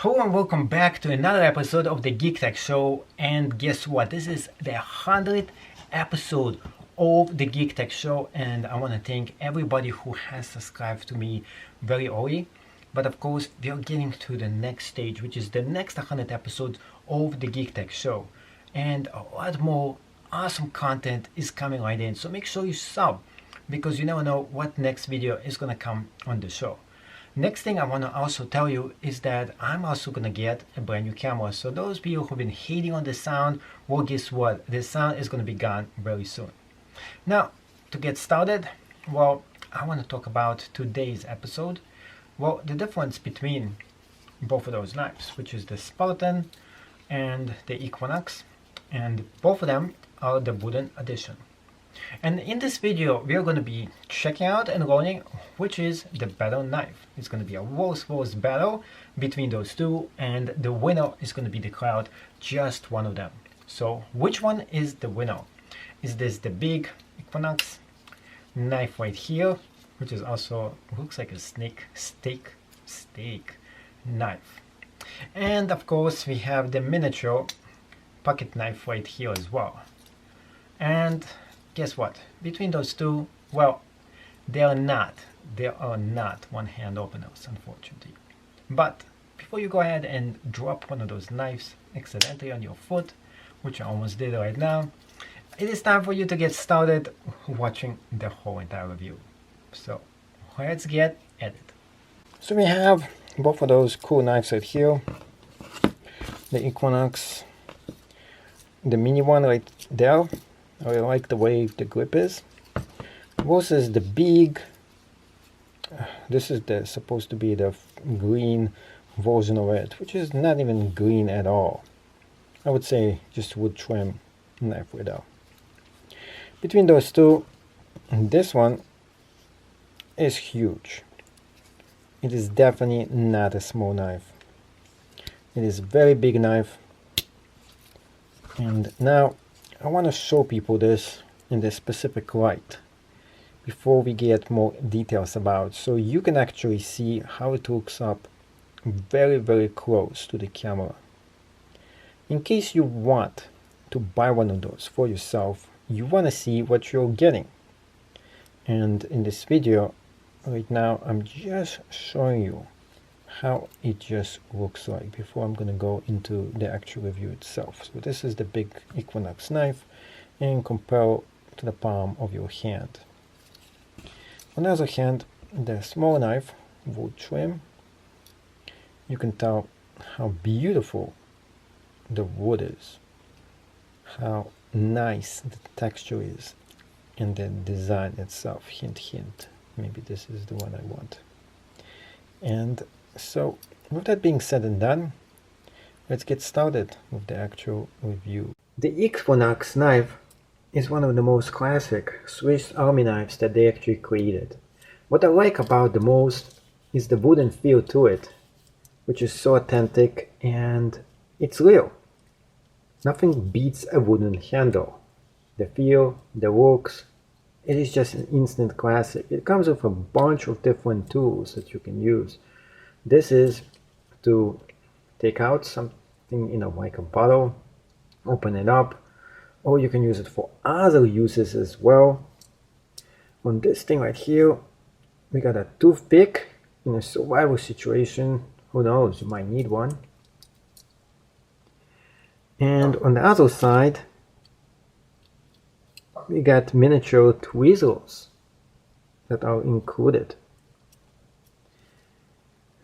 Hello and welcome back to another episode of the Geek Tech Show. And guess what? This is the 100th episode of the Geek Tech Show, and I want to thank everybody who has subscribed to me very early. But of course, we are getting to the next stage, which is the next 100 episodes of the Geek Tech Show. And a lot more awesome content is coming right in. So make sure you sub, because you never know what next video is going to come on the show. Next thing I want to also tell you is that I'm also going to get a brand new camera. So those people who've been hating on the sound, well, guess what? The sound is going to be gone very soon. Now, to get started, well, I want to talk about today's episode. Well, the difference between both of those knives, which is the Spartan and the Equinox, and both of them are the wooden edition. And in this video, we are going to be checking out and learning which is the better knife. It's going to be a worse battle between those two, and the winner is going to be declared just one of them. So which one is the winner? Is this the big Equinox knife right here, which is also looks like a steak knife? And of course we have the miniature pocket knife right here as well. And guess what? Between those two, well, they are not one-hand openers, unfortunately. But before you go ahead and drop one of those knives accidentally on your foot, which I almost did right now, it is time for you to get started watching the whole entire review. So let's get at it. So we have both of those cool knives right here. The Equinox, the mini one right there. I really like the way the grip is. Versus the big, this is supposed to be the green version of it, which is not even green at all. I would say just wood trim knife without. Between those two, this one is huge. It is definitely not a small knife. It is a very big knife. And now I want to show people this in this specific light before we get more details about, so you can actually see how it looks up very close to the camera. In case you want to buy one of those for yourself, you want to see what you're getting. And in this video right now, I'm just showing you how it just looks like before I'm going to go into the actual review itself. So this is the big Equinox knife, and compare to the palm of your hand. On the other hand, the small knife, wood trim, you can tell how beautiful the wood is, how nice the texture is, and the design itself. Hint, maybe this is the one I want. And so, with that being said and done, let's get started with the actual review. The Equinox knife is one of the most classic Swiss army knives that they actually created. What I like about the most is the wooden feel to it, which is so authentic and it's real. Nothing beats a wooden handle. The feel, the looks, it is just an instant classic. It comes with a bunch of different tools that you can use. This is to take out something, like a bottle, open it up, or you can use it for other uses as well. On this thing right here, we got a toothpick in a survival situation. Who knows, you might need one. And on the other side, we got miniature tweezers that are included.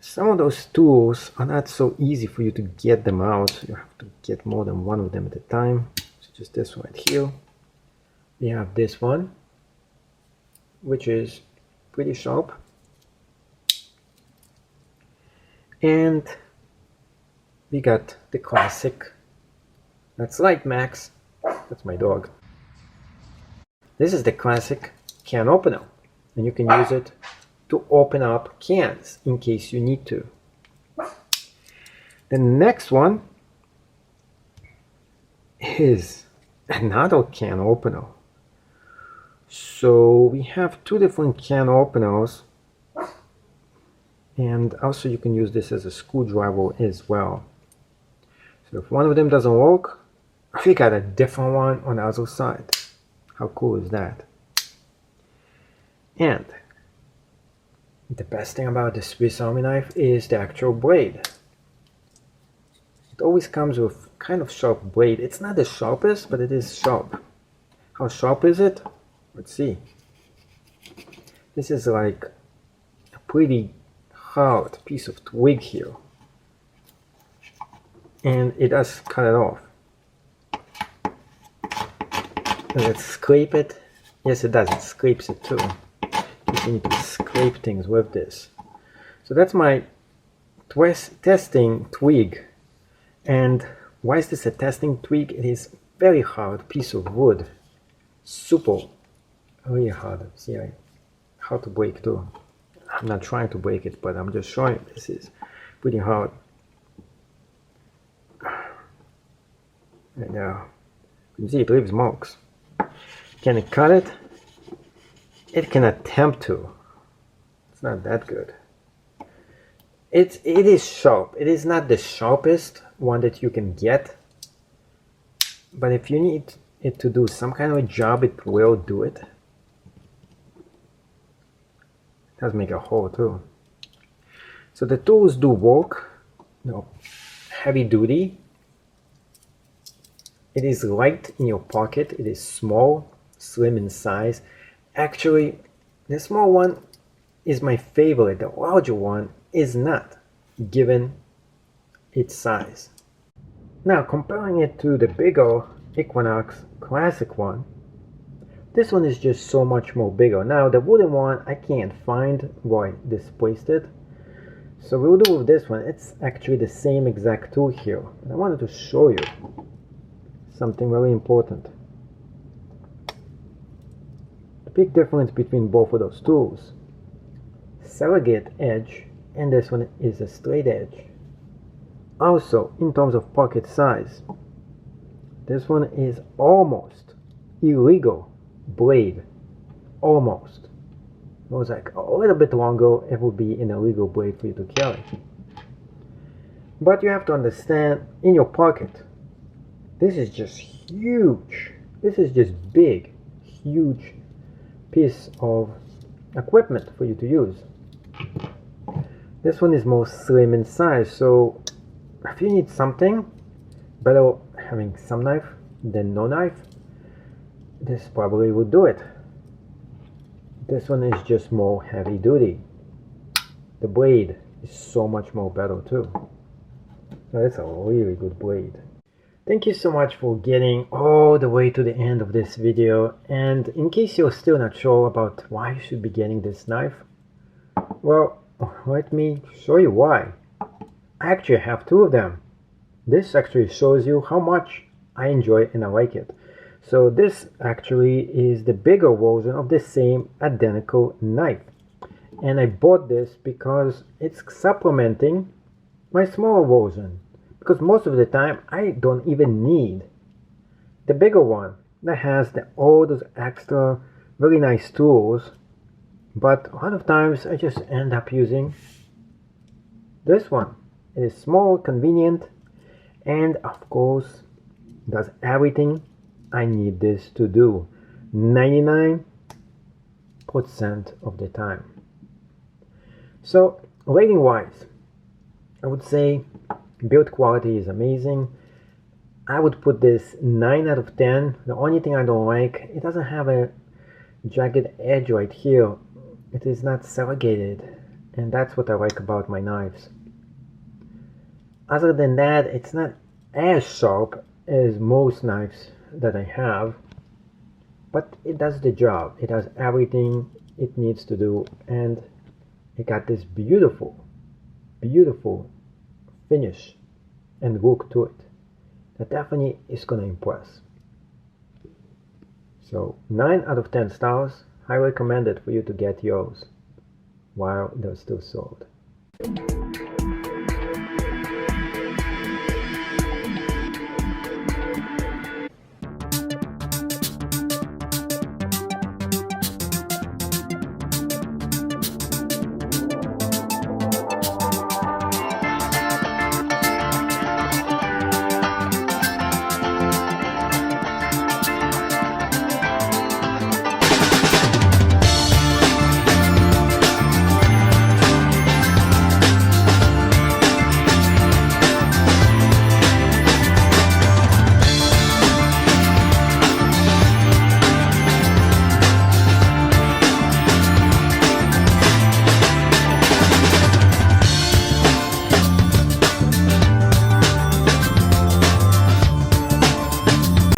Some of those tools are not so easy for you to get them out. You have to get more than one of them at a time. So just this one right here. We have this one, which is pretty sharp. And we got the classic. That's right, Max. That's my dog. This is the classic can opener, and you can use it to open up cans in case you need to. The next one is another can opener. So we have two different can openers And also you can use this as a screwdriver as well. So if one of them doesn't work, we got a different one on the other side. How cool is that? And the best thing about the Swiss Army knife is the actual blade. It always comes with kind of sharp blade. It's not the sharpest, but it is sharp. How sharp is it? Let's see. This is like a pretty hard piece of twig here. And it does cut it off. Does it scrape it? Yes, it does. It scrapes it too. You need to scrape things with this. So that's my testing twig. And why is this a testing twig? It is very hard piece of wood. Super, really hard. See, hard to break too. I'm not trying to break it, but I'm just showing this is pretty hard. And you can see it leaves marks. Can it cut it? It can attempt to. It's not that good. It is sharp. It is not the sharpest one that you can get, but if you need it to do some kind of a job, it will do it. It does make a hole too. So the tools do work. Heavy duty. It is light in your pocket. It is small, slim in size. Actually, the small one is my favorite. The larger one is not, given its size. Now, comparing it to the bigger Equinox Classic one, this one is just so much more bigger. Now, the wooden one, I can't find where I displaced it. So we'll do with this one. It's actually the same exact tool here. And I wanted to show you something very important. The big difference between both of those tools. Surrogate edge, and this one is a straight edge. Also, in terms of pocket size, this one is almost illegal blade. Almost. It was like a little bit longer, it would be an illegal blade for you to carry. But you have to understand, in your pocket, this is just huge. This is just big, huge piece of equipment for you to use. This one is more slim in size, so if you need something, better having some knife than no knife, this probably would do it. This one is just more heavy duty. The blade is so much more better too. So that's a really good blade. Thank you so much for getting all the way to the end of this video, and in case you're still not sure about why you should be getting this knife, well, let me show you why. I actually have two of them. This actually shows you how much I enjoy and I like it. So this actually is the bigger version of the same identical knife. And I bought this because it's supplementing my smaller version. Because most of the time I don't even need the bigger one that has all those extra very nice tools. But a lot of times I just end up using this one. It is small, convenient, and of course does everything I need this to do 99% of the time. So rating wise, I would say build quality is amazing. I would put this 9 out of 10. The only thing I don't like, it doesn't have a jagged edge right here. It is not surrogated, and that's what I like about my knives. Other than that, it's not as sharp as most knives that I have, but it does the job. It does everything it needs to do, and it got this beautiful, beautiful finish and look to it that definitely is going to impress. So 9 out of 10 stars. I recommend it for you to get yours while they're still sold.